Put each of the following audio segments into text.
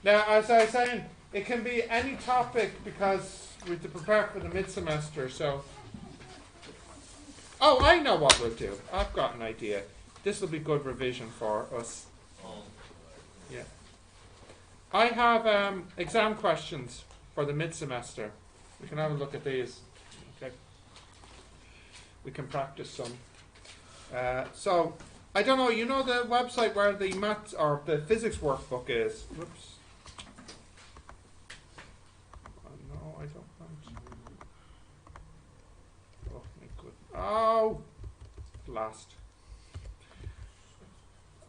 Now, as I was saying, it can be any topic because we have to prepare for the mid-semester. So, oh, I know what we'll do. I've got an idea. This will be good revision for us. Yeah. I have exam questions for the mid-semester. We can have a look at these. Okay. We can practice some. So, I don't know, you know the website where the maths or the physics workbook is? Whoops. Oh, no, I don't want. Oh, my goodness. Oh! Last.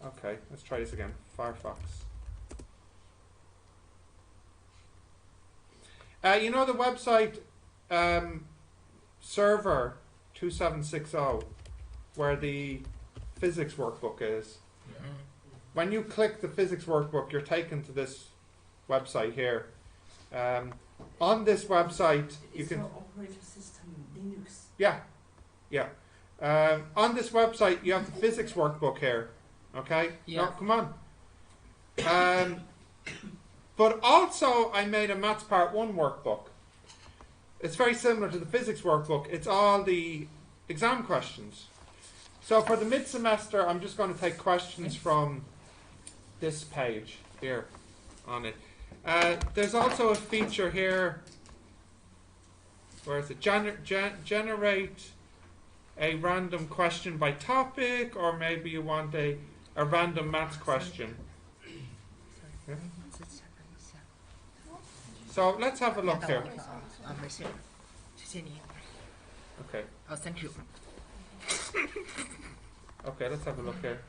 Okay, let's try this again. Firefox. You know the website server 2760 where the physics workbook is? Yeah. When you click the physics workbook, you're taken to this website here. On this website, you can. Operating system Linux. Yeah, yeah. On this website, you have the physics workbook here. Okay. Yeah. No, come on. But also, I made a Maths Part 1 workbook. It's very similar to the physics workbook. It's all the exam questions. So for the mid-semester, I'm just going to take questions from this page here on it. There's also a feature here. Where is it? Generate a random question by topic, or maybe you want a random maths question. Yeah. So let's have a look here. Okay. Oh, thank you. Okay, let's have a look here.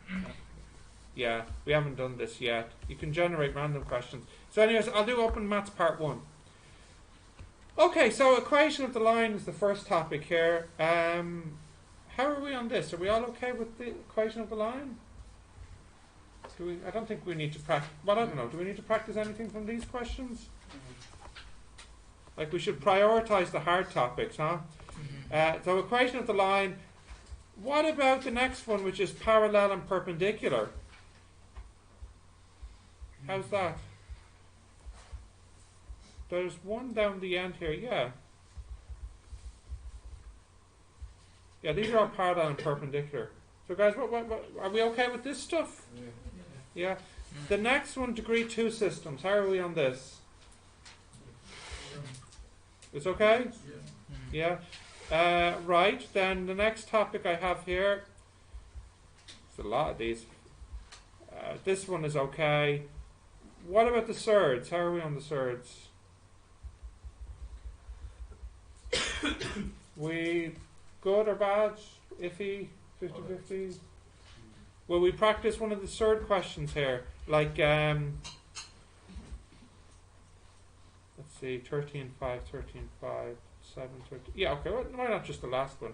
Yeah, we haven't done this yet. You can generate random questions. So anyways, I'll do Open Maths Part 1. Okay, so equation of the line is the first topic here. How are we on this? Are we all okay with the equation of the line? I don't think we need to practice. Well, I don't know. Do we need to practice anything from these questions? Like we should prioritize the hard topics, huh? So equation of the line. What about the next one, which is parallel and perpendicular? How's that? There's one down the end here, yeah. Yeah, these are all parallel and perpendicular. So guys, what, are we okay with this stuff? Yeah. The next one, degree 2 systems. How are we on this? It's okay? Yeah. Right, then the next topic I have here, there's a lot of these. This one is okay. What about the surds? How are we on the surds? We good or bad? Iffy? 50-50? Will we practice one of the surd questions here? Like, let's see, 13.5, 13.5. 7, 30. Yeah, okay, well, why not just the last one?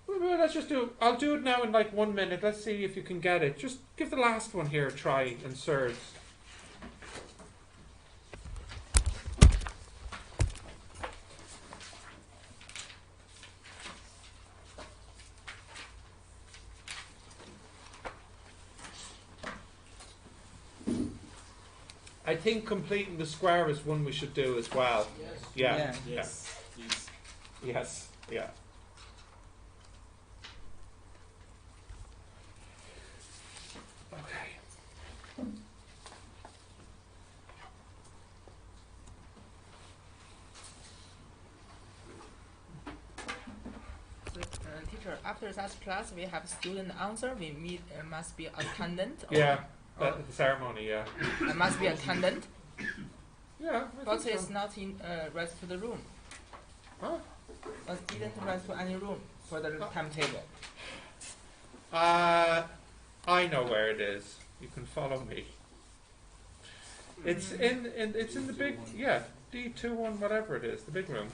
Well, let's just do, I'll do it now in like 1 minute. Let's see if you can get it. Just give the last one here a try in surds. I think completing the square is one we should do as well. Yes. Yeah. Yeah. Yes. Yes. Yes. Yeah. Okay. So, teacher, after that class, we have student answer. We meet must be attendant. Yeah. The ceremony. Yeah. Must be attendant. Yeah. But it's not in rest to the room. Huh? But didn't rest to any room for the timetable. I know where it is. You can follow me. It's it's in the big D21 whatever it is, the big room.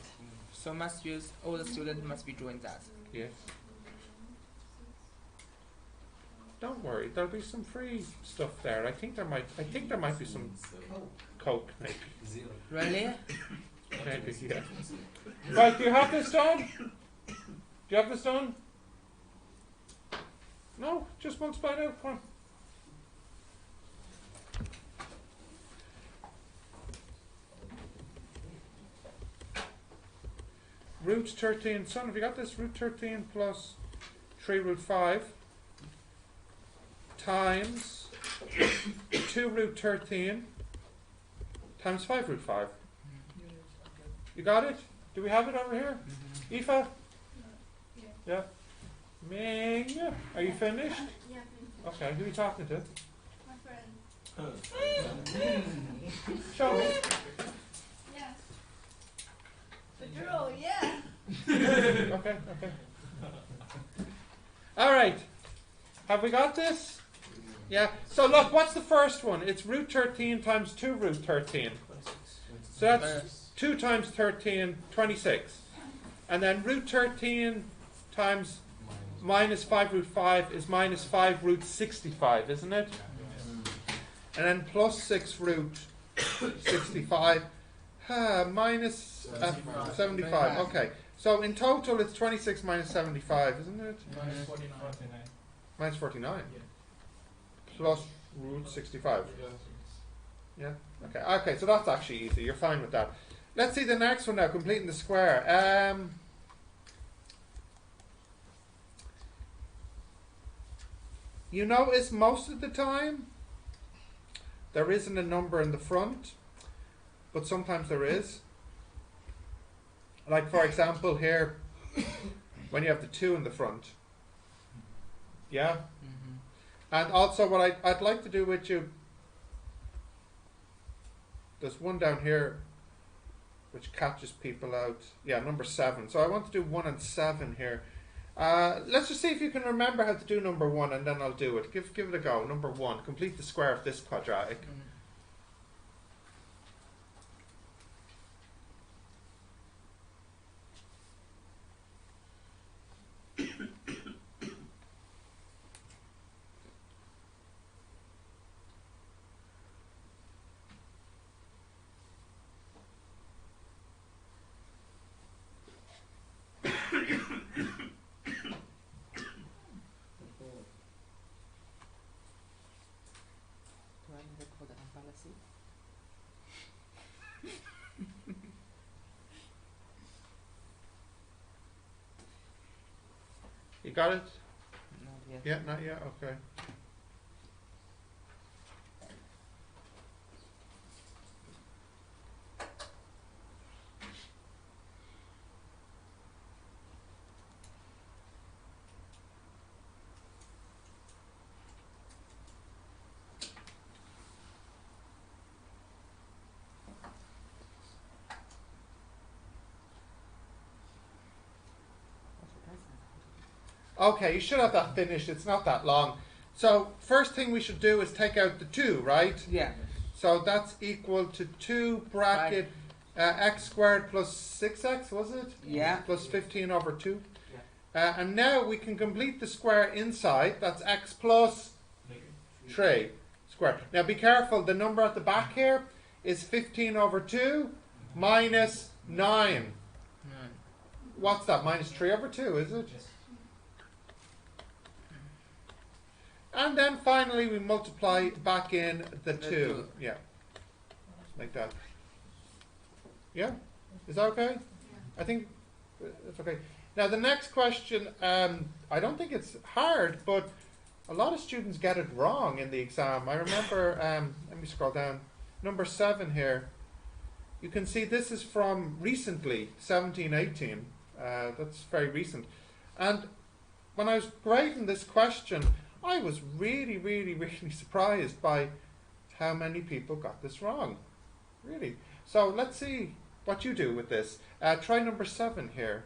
So must use all the students must be doing that. Yes. Don't worry, there'll be some free stuff there. I think there might be some Coke maybe. Really? Maybe, yeah. Right, do you have this done? Do you have this done? No, just multiply it out. Come root 13, son, have you got this? Root 13 plus 3 root 5 times 2 root 13 times 5 root 5. You got it? Do we have it over here? Aoife? Yeah. Ming? Are you finished? Yeah. Okay, who are you talking to? My friend. Show me. Yes. The girl, yeah. Okay. Alright. Have we got this? Yeah. So look, what's the first one? It's root 13 times 2 root 13. So that's 2 times 13, 26. And then root 13 times minus 5 root 5 is minus 5 root 65, isn't it? And then plus 6 root 65 minus 75. Okay. So in total it's 26 minus 75, isn't it? Minus 49. Minus 49. Yeah. Plus root 65. Yeah? Okay, so that's actually easy. You're fine with that. Let's see the next one now, completing the square. You notice most of the time there isn't a number in the front, but sometimes there is. Like for example here, when you have the 2 in the front. Yeah? And also what I'd like to do with you, there's one down here which catches people out. Yeah, number 7. So I want to do 1 and 7 here. Let's just see if you can remember how to do number 1 and then I'll do it. Give it a go. Number 1. Complete the square of this quadratic. You got it? Not yet. Yeah, not yet? Okay. Okay, you should have that finished. It's not that long. So, first thing we should do is take out the 2, right? Yeah. So that's equal to 2 bracket x squared plus 6x, was it? Yeah. Plus 15 over 2. And now we can complete the square inside. That's x plus 3 squared. Now be careful, the number at the back here is 15 over 2 minus 9. What's that? Minus 3 over 2, is it? Yes. And then finally we multiply back in the 2. Yeah. Like that. Yeah? Is that okay? I think it's okay. Now the next question, I don't think it's hard, but a lot of students get it wrong in the exam. I remember, let me scroll down, number 7 here. You can see this is from recently, 1718. That's very recent. And when I was grading this question, I was really, really, really surprised by how many people got this wrong. Really. So let's see what you do with this. Try number 7 here.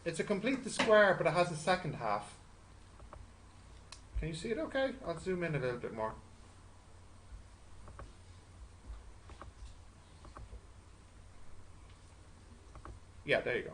It's a complete the square, but it has a second half. Can you see it okay? I'll zoom in a little bit more. Yeah, there you go.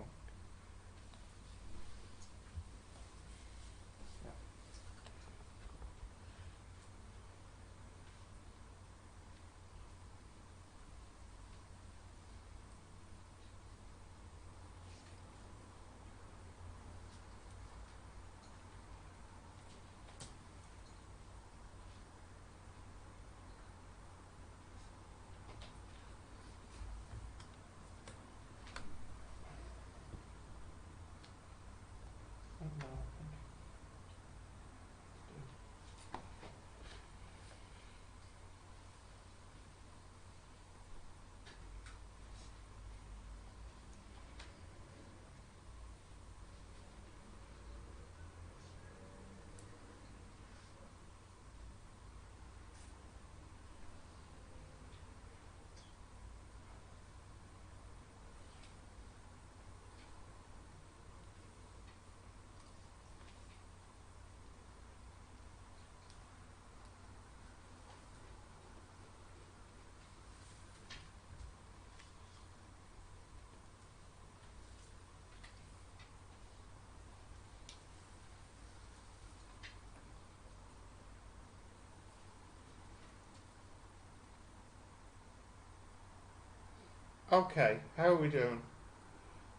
Okay, how are we doing?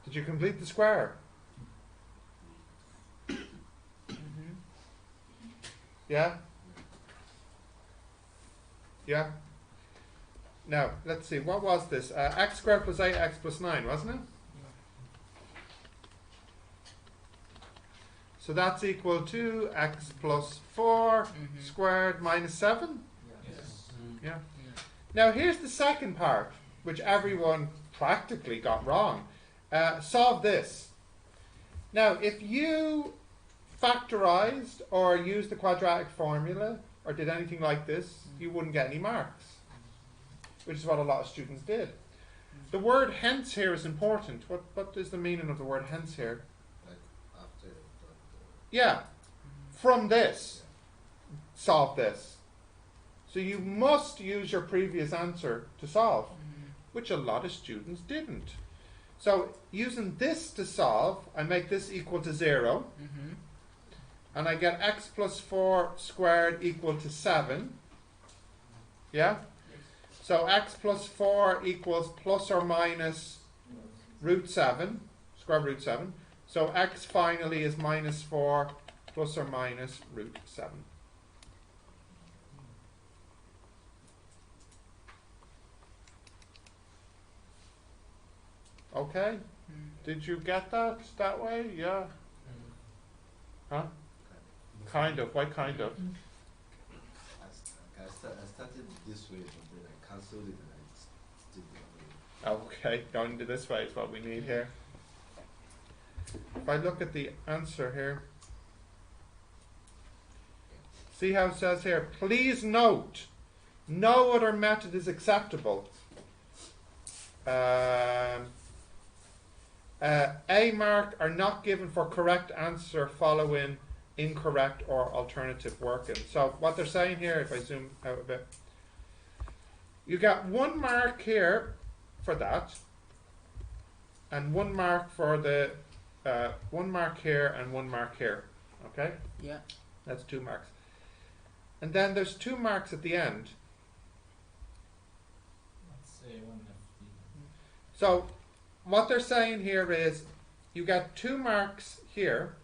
Did you complete the square? Yeah? Yeah? Now, let's see, what was this? X squared plus 8x plus 9, wasn't it? So that's equal to x plus 4 squared minus 7? Yes. Yeah. Now here's the second part, which everyone practically got wrong. Solve this. Now, if you factorized or used the quadratic formula or did anything like this, you wouldn't get any marks, which is what a lot of students did. The word hence here is important. What is the meaning of the word hence here? Like after Yeah, from this, solve this. So you must use your previous answer to solve, which a lot of students didn't. So using this to solve, I make this equal to 0. And I get x plus 4 squared equal to 7. Yeah? So x plus 4 equals plus or minus root 7, square root 7. So x finally is minus 4 plus or minus root 7. Okay? Did you get that way? Yeah? Huh? Kind of. Why kind of? I started this way, but then I cancelled it and I did the other way. Okay, going to this way is what we need here. If I look at the answer here, see how it says here, please note, no other method is acceptable. A mark are not given for correct answer following incorrect or alternative working. So what they're saying here, if I zoom out a bit, you got 1 mark here for that, and 1 mark for the 1 mark here and 1 mark here. Okay? Yeah. That's 2 marks. And then there's 2 marks at the end. Let's say 150. So what they're saying here is you get 2 marks here.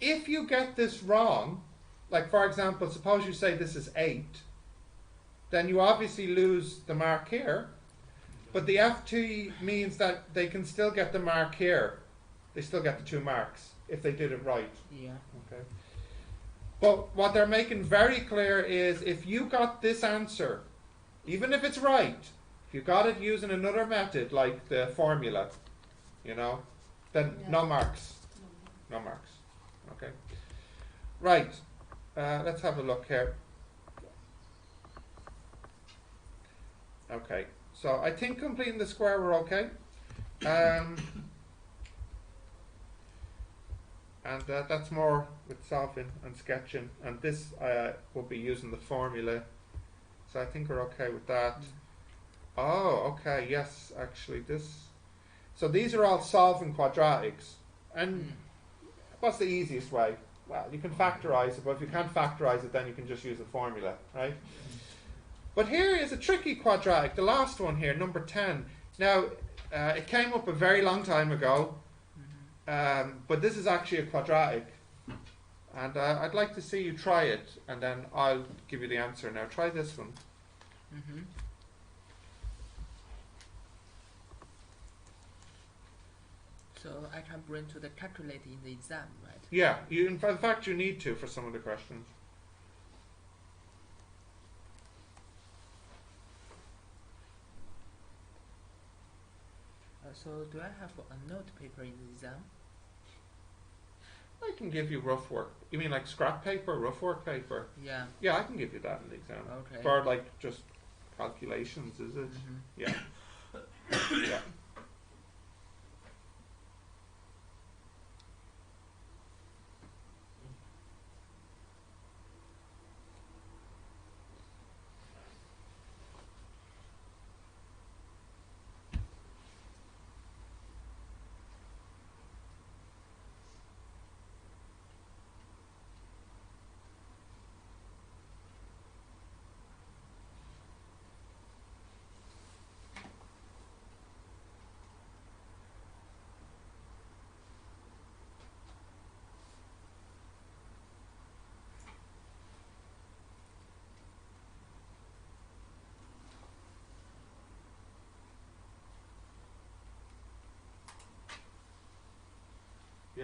If you get this wrong, like for example, suppose you say this is 8, then you obviously lose the mark here. But the FT means that they can still get the mark here. They still get the 2 marks if they did it right. Yeah. Okay. But what they're making very clear is if you got this answer, even if it's right, if you got it using another method like the formula, you know, then no marks. No marks. Okay. Right. Let's have a look here. Okay. So I think completing the square we're okay. And that's more with solving and sketching. And this will be using the formula. So I think we're okay with that. Oh, okay. Yes, actually this. So these are all solving quadratics. And what's the easiest way? Well, you can factorize it, but if you can't factorize it, then you can just use the formula, right? But here is a tricky quadratic, the last one here, number 10. Now, it came up a very long time ago, but this is actually a quadratic. And I'd like to see you try it, and then I'll give you the answer. Now, try this one. So I can bring to the calculator in the exam, right? Yeah, in fact, you need to for some of the questions. So do I have a note paper in the exam? I can give you rough work. You mean like scrap paper, rough work paper? Yeah. Yeah, I can give you that in the exam. Okay. For like just calculations, is it? Yeah. Yeah.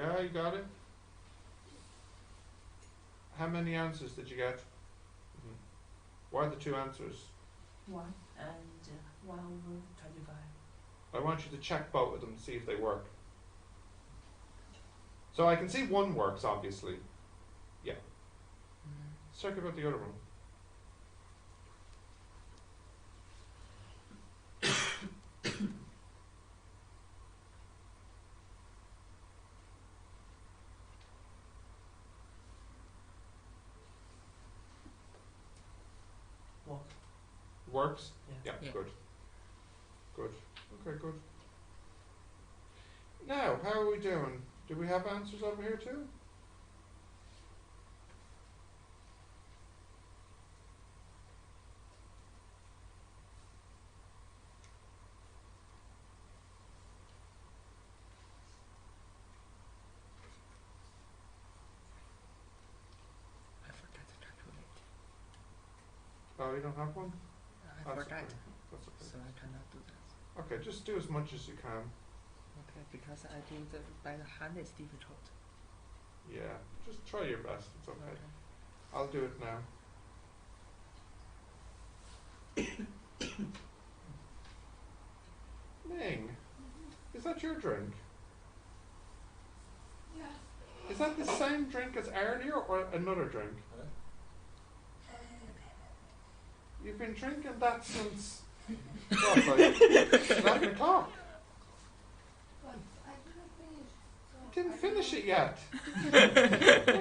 Yeah, you got it. How many answers did you get? What are the two answers? 1 and 1/25. I want you to check both of them to see if they work. So I can see one works, obviously. Yeah. Let's check about the other one. What? Works? Yeah. Yeah. Good. Good. Okay, good. Now, how are we doing? Do we have answers over here too? I forgot to calculate. Oh, you don't have one? I That's forgot, okay. That's okay. so I cannot do that. Okay, just do as much as you can. Okay, because I think that by the hand is difficult. Yeah, just try your best. It's okay. I'll do it now. Ming, is that your drink? Yeah. Is that the same drink as earlier or another drink? You've been drinking that since what, like 11 o'clock? But I didn't finish. So You didn't I finish don't it yet.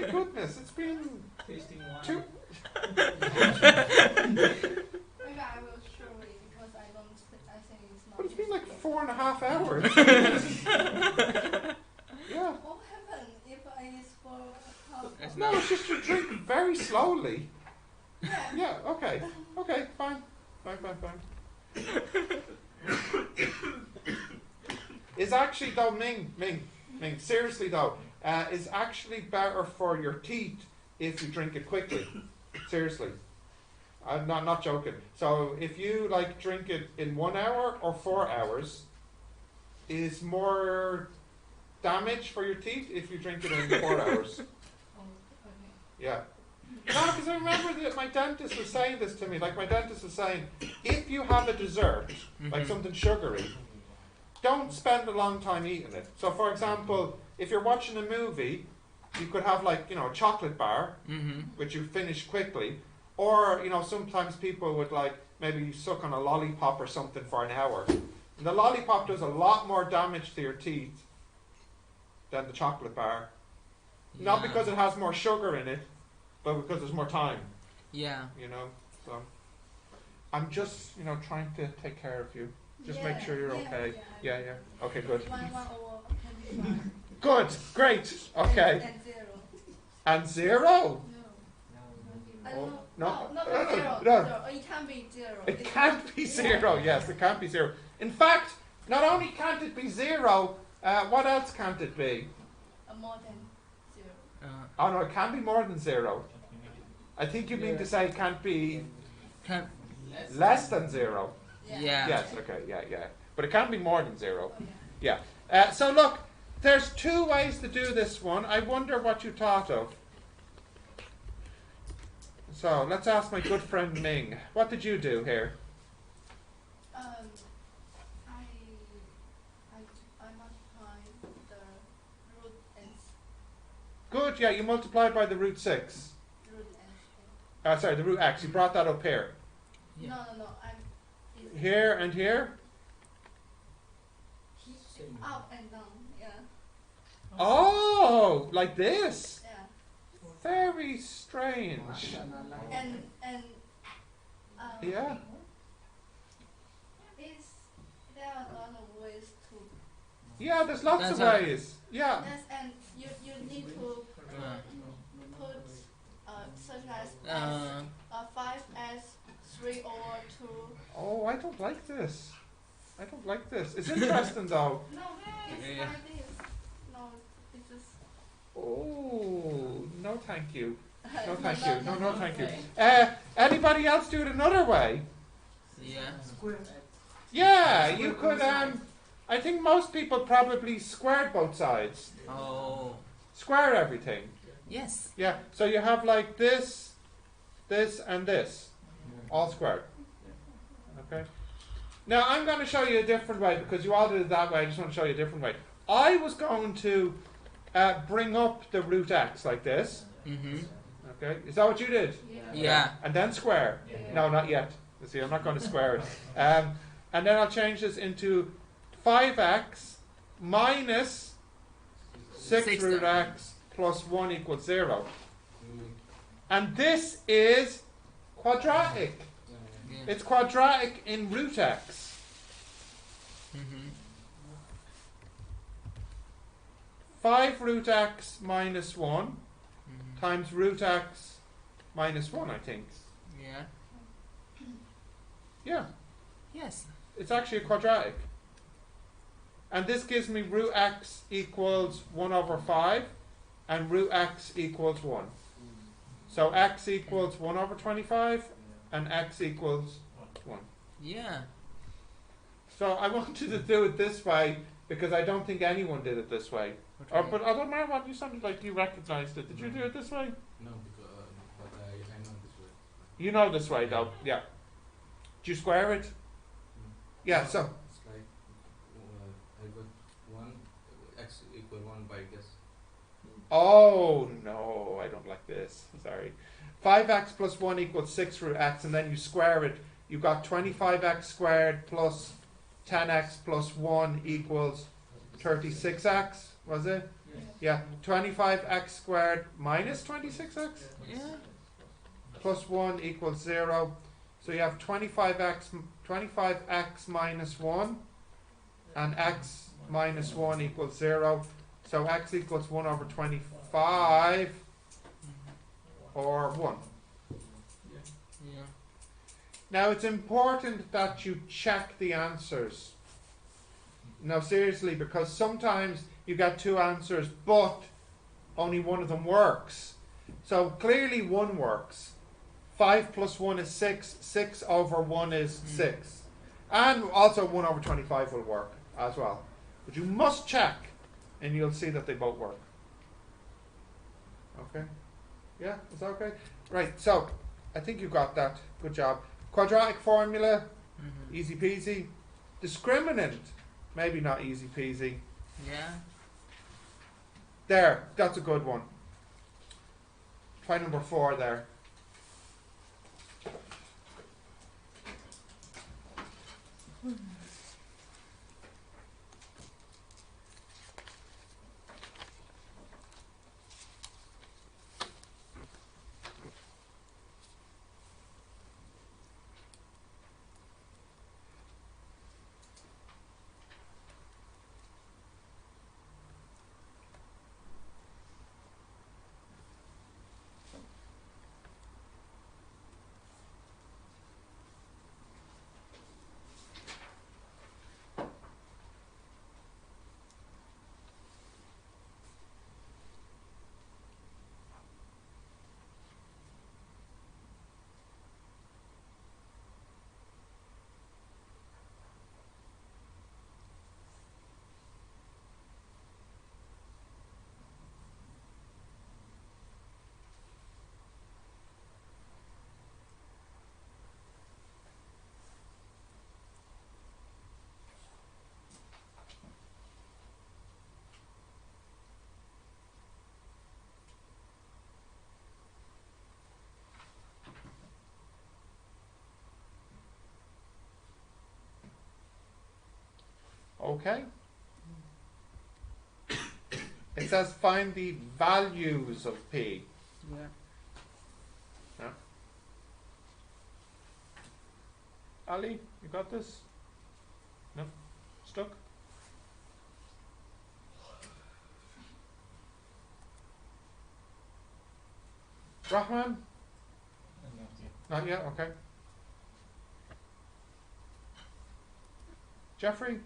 My goodness, it's been Tasting wine. two. Maybe I will show it because I don't. I think it's not. But it's been like tasty. 4.5 hours. Yeah. What happened if I is for half? It's No, not. it's just you drink very slowly. Yeah. Yeah, okay. Okay, fine. Fine. It's actually though, Ming, seriously though, it's actually better for your teeth if you drink it quickly. Seriously. I'm not joking. So if you like drink it in 1 hour or 4 hours, is more damage for your teeth if you drink it in 4 hours. Oh, okay. Yeah. No, because I remember that my dentist was saying this to me. Like my dentist was saying, if you have a dessert, like something sugary, don't spend a long time eating it. So for example, if you're watching a movie, you could have like, a chocolate bar, which you finish quickly. Or, sometimes people would like, maybe suck on a lollipop or something for an hour. And the lollipop does a lot more damage to your teeth than the chocolate bar. Not because it has more sugar in it, but because there's more time, Yeah. So I'm just, trying to take care of you. Just make sure you're okay. Yeah. Okay, good. 1/25. Good, great, okay. And 0. And 0? I Oh, don't no. know. Not No, 0. no. 0. It can't be 0. It can't be 0, yes, it can't be 0. In fact, not only can't it be 0, what else can't it be? More than 0. Oh no, it can be more than 0. I think you mean to say it can't be Can, less than 0. yeah. Yes, okay, yeah. But it can be more than 0. Okay. Yeah. So look, there's 2 ways to do this one. I wonder what you thought of. So let's ask my good friend Ming. What did you do here? I multiply the root and Good, yeah, you multiplied by the root 6. root and Sorry, the root x. You brought that up here. Yeah. No. It's Here and here? up and down. Yeah. Oh, like this? Yeah. Very strange. And Yeah. there are a lot of ways to. Yeah, there's lots That's of a- ways. Yeah. Yes, and you need to put such as 5 as 3 over 2. Oh, I don't like this. It's interesting though. No, it's Yeah. like this. No, it's just. Oh, no thank you. No No, thank you. No thank you. way. Anybody else do it another way? Yeah. Square. Yeah, you could I think most people probably squared both sides. Oh. Square everything. Yes. Yeah, so you have like this, this, and this. All squared. Okay. Now I'm going to show you a different way because you all did it that way. I just want to show you a different way. I was going to bring up the root x like this. Mm-hmm. Okay, is that what you did? Yeah. And then square. No, not yet. You see, I'm not going to square it. And then I'll change this into 5x minus 6 root x plus 1 equals 0. And this is quadratic. Yeah. It's quadratic in root x. Mm-hmm. 5 root x minus 1 Mm-hmm. times root x minus 1, I think. Yeah. Yeah, Yes. it's actually a quadratic. And this gives me root x equals 1 over 5 and root x equals 1. So x equals 1 over 25 and x equals 1. Yeah. So I wanted to do it this way because I don't think anyone did it this way. But other Marwan, you sounded like you recognized it. Did you do it this way? No, because but I know this way. You know this way though, yeah. Do you square it? Yeah, so It's like I got 1 x equal 1 by guess. oh no, I don't like this. Sorry. 5x plus 1 equals 6 root x, and then you square it. You got 25x squared plus 10x plus 1 equals 36x, was it? Yeah. 25x squared minus 26x Yeah. plus 1 equals 0. So you have 25x minus 1 and x minus 1 equals 0. So x equals 1 over 25 or 1. Yeah. Now it's important that you check the answers. Now seriously, because sometimes you get two answers but only one of them works. So clearly 1 works. 5 plus 1 is 6. 6 over 1 is 6. And also 1 over 25 will work as well. But you must check and you'll see that they both work. Okay? Yeah, is that okay? Right, so I think you got that. Good job. Quadratic formula, Mm-hmm. easy peasy. Discriminant, maybe not easy peasy. Yeah. There, that's a good one. Try number 4 there. Okay. It says find the values of P. Yeah. Yeah. Ali, you got this? No? Stuck? Rahman? Not yet, okay. Jeffrey,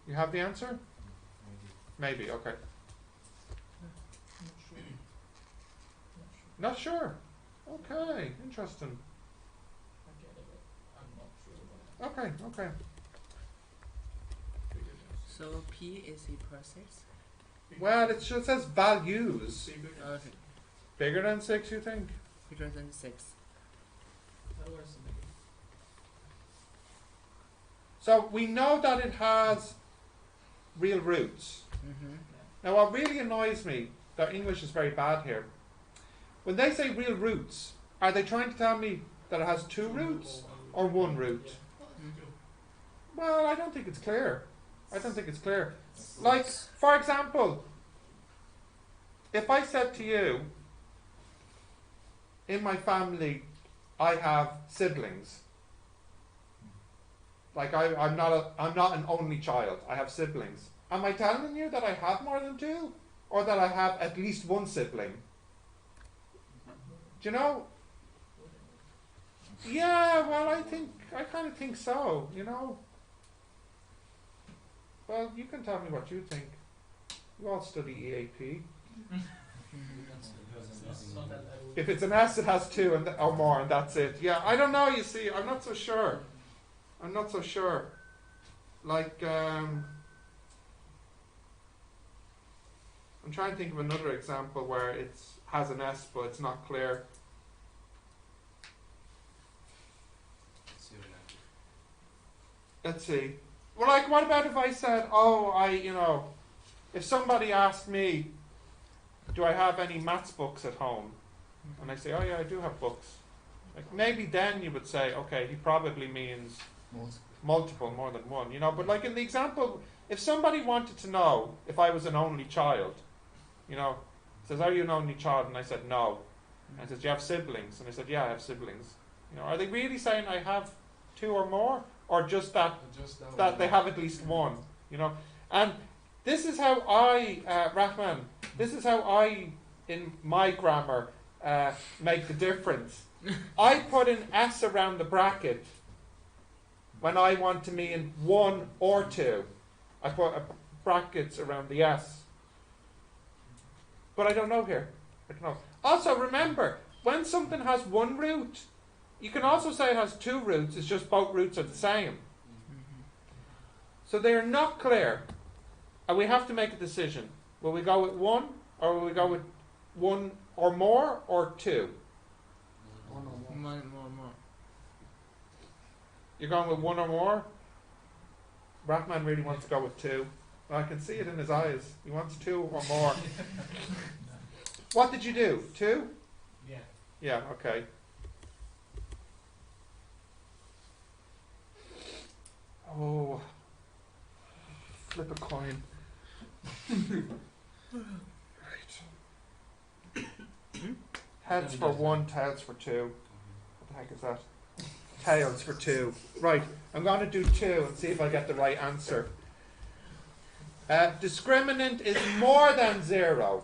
you have the answer? Maybe. Maybe, okay. Not sure. Okay, interesting. Okay, okay. So P is equal 6. Well, it just says values. Okay. Bigger than 6, you think? Bigger than 6. So we know that it has real roots. Mm-hmm. Now what really annoys me, their English is very bad here. When they say real roots, are they trying to tell me that it has 2 roots or 1 root? Well, I don't think it's clear. I don't think it's clear. Like, for example, if I said to you, in my family, I have siblings. Like I'm not an only child. I have siblings. Am I telling you that I have more than 2, or that I have at least 1 sibling? Do you know? Yeah. Well, I kind of think so. You know. Well, you can tell me what you think. You all study EAP. If it's an S, it has 2 or more, and that's it. Yeah, I don't know. You see, I'm not so sure. I'm not so sure. Like, I'm trying to think of another example where it has an S, but it's not clear. Let's see. Well, like, what about if I said, if somebody asked me, do I have any maths books at home? And I say, oh yeah, I do have books. Like, maybe then you would say, okay, he probably means multiple, more than 1, you know. But like in the example, if somebody wanted to know if I was an only child, you know, says, are you an only child? And I said, no. And says, do you have siblings? And I said, yeah, I have siblings. You know, are they really saying I have 2 or more? Or just that they have at least 1, you know? And this is how Rahman, this is how I, in my grammar, make the difference. I put an S around the bracket when I want to mean 1 or 2. I put brackets around the S. But I don't know here. I don't know. Also, remember, when something has 1 root, you can also say it has 2 roots, it's just both roots are the same. So they are not clear. And we have to make a decision. Will we go with 1, or will we go with 1 or more, or 2? More. You're going with 1 or more? Rahman really wants to go with 2. Well, I can see it in his eyes. He wants 2 or more. What did you do? 2? Yeah. Yeah, okay. Oh, flip a coin. Right. Heads for 1, tails for 2. What the heck is that? Tails for 2. Right, I'm going to do 2 and see if I get the right answer. Discriminant is more than 0.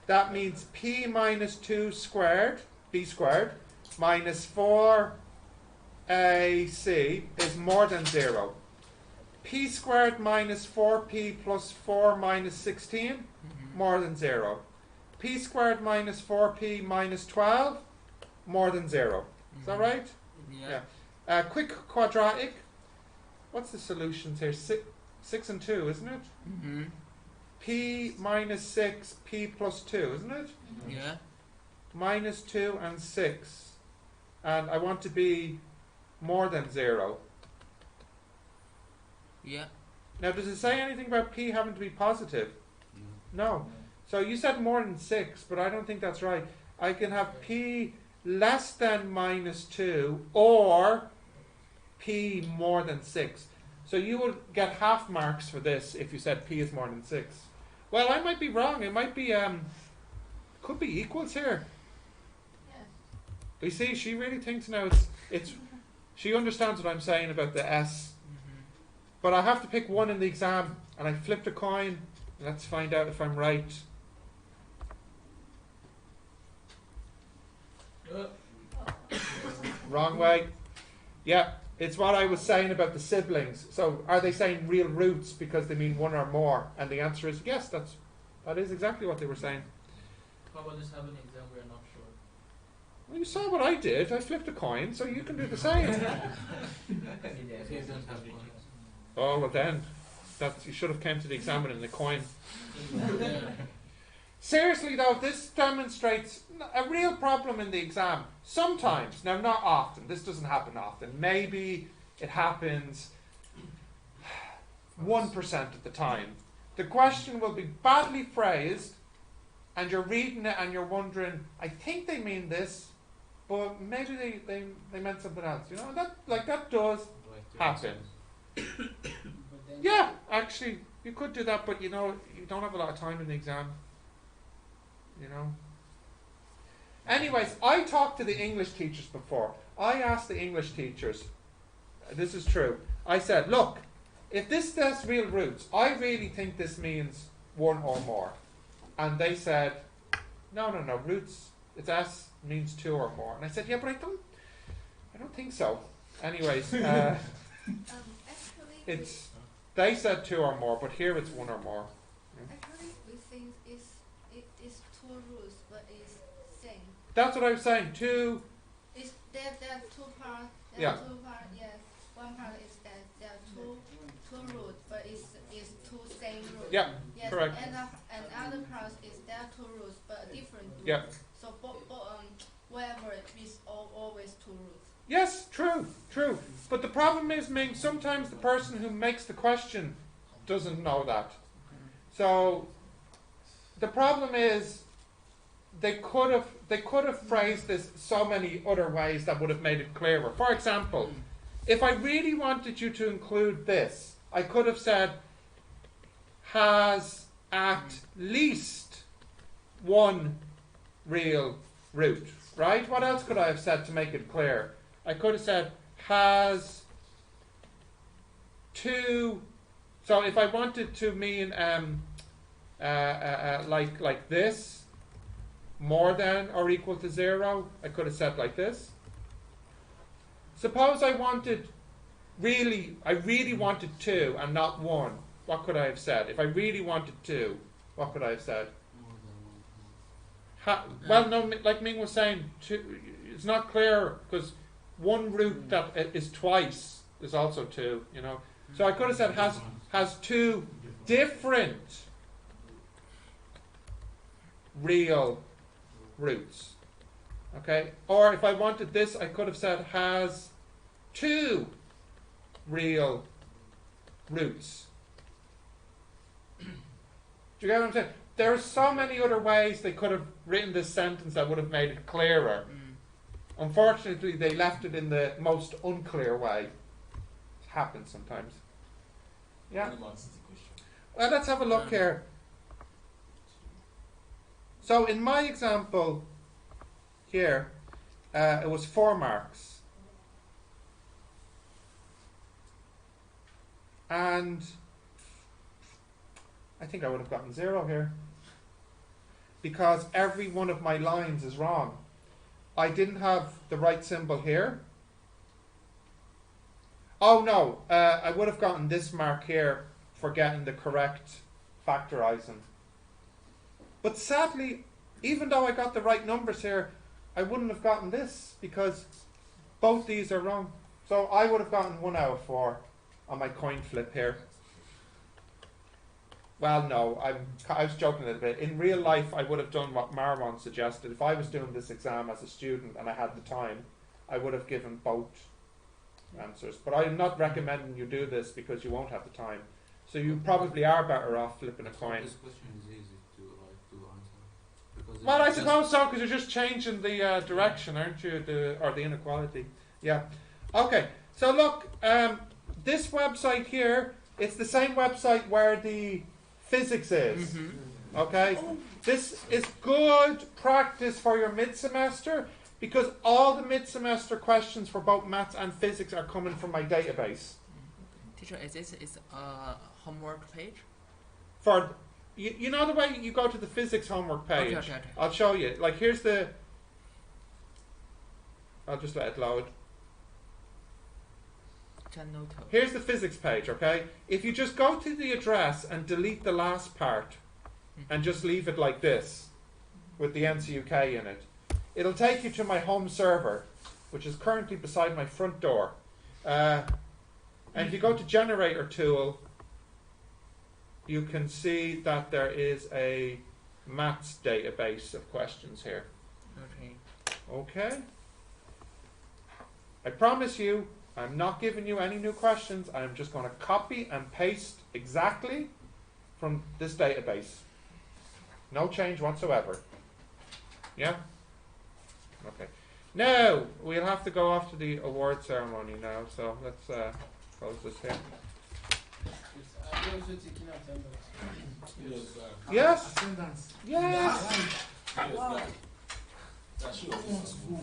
That means p minus 2 squared, b squared, minus 4ac is more than 0. P squared minus 4p plus 4 minus 16, more than 0. P squared minus 4p minus 12, more than 0. Is that right? Yeah. Quick quadratic. What's the solutions here? 6 and 2, isn't it? Mm-hmm. P minus 6, p plus 2, isn't it? Yeah. Minus 2 and 6. And I want to be more than 0. Yeah. Now, does it say anything about p having to be positive? No. So you said more than 6, but I don't think that's right. I can have p less than minus 2 or p more than 6. So you would get half marks for this if you said p is more than 6. Well, I might be wrong. It might be, could be equals here. Yes. You see, she really thinks now it's she understands what I'm saying about the S. But I have to pick one in the exam, and I flipped a coin. Let's find out if I'm right. Wrong way. Yeah, it's what I was saying about the siblings. So are they saying real roots because they mean 1 or more? And the answer is yes, that is exactly what they were saying. How about this have an exam we are not sure? Well, you saw what I did. I flipped a coin, so you can do the same. If you don't have one. Oh, well then. that you should have came to the exam in a coin. Seriously though, this demonstrates a real problem in the exam. Sometimes, now not often, this doesn't happen often. Maybe it happens 1% of the time. The question will be badly phrased, and you're reading it and you're wondering, I think they mean this, but maybe they meant something else. You know, that does happen. Yeah, actually, you could do that, but you know, you don't have a lot of time in the exam. You know. Anyways, I talked to the English teachers before. I asked the English teachers, this is true, I said, look, if this says real roots, I really think this means one or more. And they said, no, roots, it's S, means two or more. And I said, yeah, but I don't think so. Anyways, Actually, they said two or more, but here it's one or more. actually, we think it is two roots, but it's same. That's what I was saying, two. It's there are two parts. Yeah. Two parts. Yes. One part is that there are two roots, but it's two same roots. Yeah. Yes. Correct. And other part is there are two roots, but different roots. Yeah. So wherever it is always two roots. Yes, true. But the problem is, Ming, sometimes the person who makes the question doesn't know that. So the problem is they could have phrased this so many other ways that would have made it clearer. For example, if I really wanted you to include this, I could have said has at least one real root, right? What else could I have said to make it clear? I could have said has two. So if I wanted to mean like this, more than or equal to 0, I could have said like this. Suppose I really wanted 2 and not 1. What could I have said? If I really wanted 2, what could I have said? Well, no, like Ming was saying, it's not clear because one root that is twice is also 2, you know. So I could have said has two different real roots. Okay? Or if I wanted this, I could have said has two real roots. Do you get what I'm saying? There are so many other ways they could have written this sentence that would have made it clearer. Unfortunately, they left it in the most unclear way. It happens sometimes. Yeah? Well, let's have a look here. So in my example here, it was 4 marks. And I think I would have gotten 0 here. Because every one of my lines is wrong. I didn't have the right symbol here. Oh no, I would have gotten this mark here for getting the correct factorizing. But sadly, even though I got the right numbers here, I wouldn't have gotten this because both these are wrong. So I would have gotten 1 out of 4 on my coin flip here. Well, no, I was joking a little bit. In real life, I would have done what Marwan suggested. If I was doing this exam as a student and I had the time, I would have given both answers. But I'm not recommending you do this because you won't have the time. So you probably are better off flipping a coin. This question is easy to answer. Because Well, I suppose so, because you're just changing the direction, aren't you? Or the inequality. Yeah. Okay, so look, this website here, it's the same website where the physics is. Okay? This is good practice for your mid-semester because all the mid-semester questions for both maths and physics are coming from my database. Teacher, is this a homework page? For you know the way you go to the physics homework page? Okay. I'll show you. Like here's the... I'll just let it load. Here's the physics page, okay? If you just go to the address and delete the last part and just leave it like this with the NCUK in it, it'll take you to my home server, which is currently beside my front door. And if you go to generator tool, you can see that there is a maths database of questions here. Okay. Okay? I promise you, I'm not giving you any new questions. I'm just going to copy and paste exactly from this database. No change whatsoever. Yeah? Okay. Now, we'll have to go off to the award ceremony now, so let's close this here. Are you also taking attendance? Yes? Attendance. Yes! Wow. That she was in school.